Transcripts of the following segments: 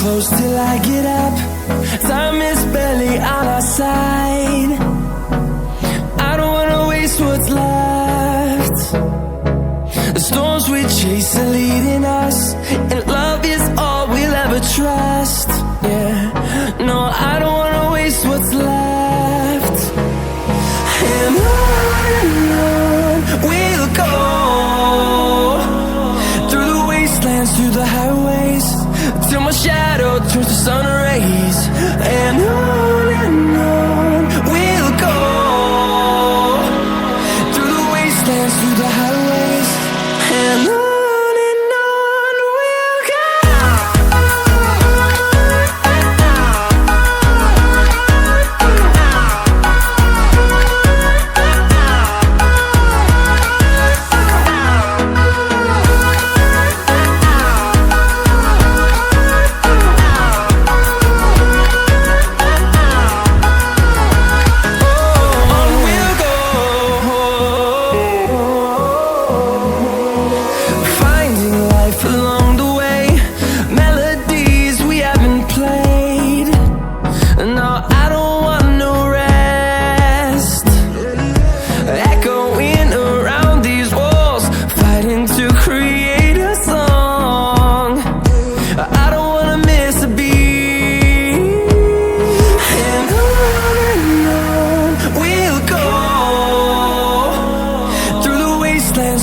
close till I get up. Time is barely on our side. I don't wanna waste what's left. The storms we chase are leading us, and love is all we'll ever trust. Yeah, no, I don't wanna waste what's left. And on we'll go, through the wastelands, through the highways, till my shadow turns to sun rays. And on we'll go, through the wastelands, through the highways, and on we'll go.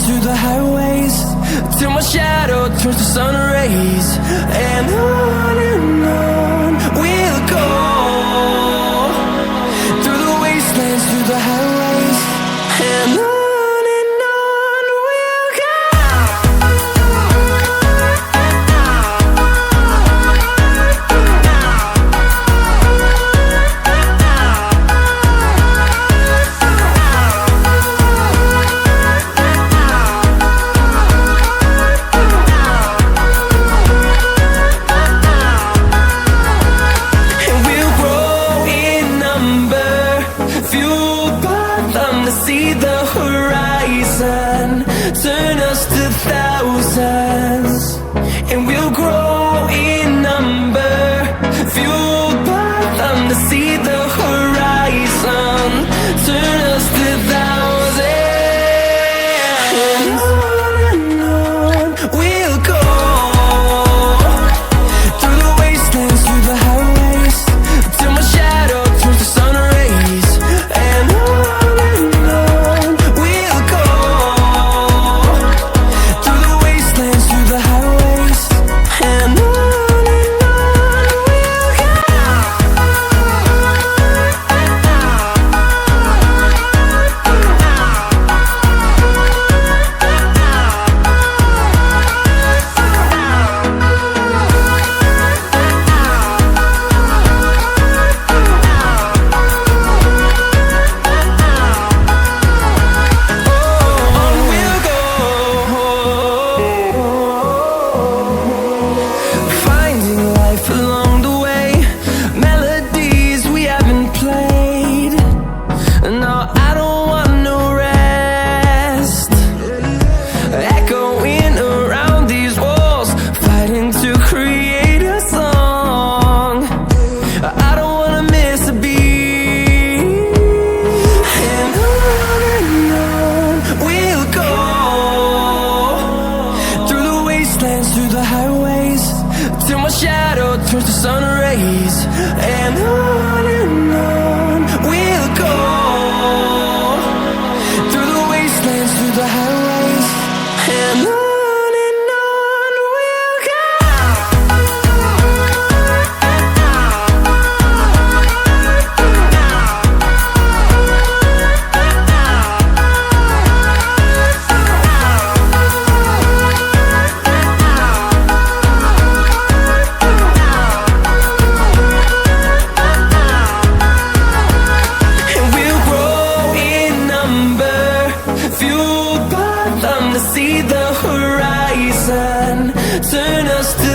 Through the highways, till my shadow turns to sun rays. And on we'll go, through the wastelands, through the highways, and on we'll go. See the horizon, turn us to thousands, and we'll grow in number, fueled by them. To see the horizon, turn us to thousands, and on we'll go, through the wastelands, through the highways, till my shadow turns to sun rays. And through the highways, till my shadow turns to sun rays. And on we'll go, through the wastelands, through the highways, and on we'll go. See the horizon, turn us to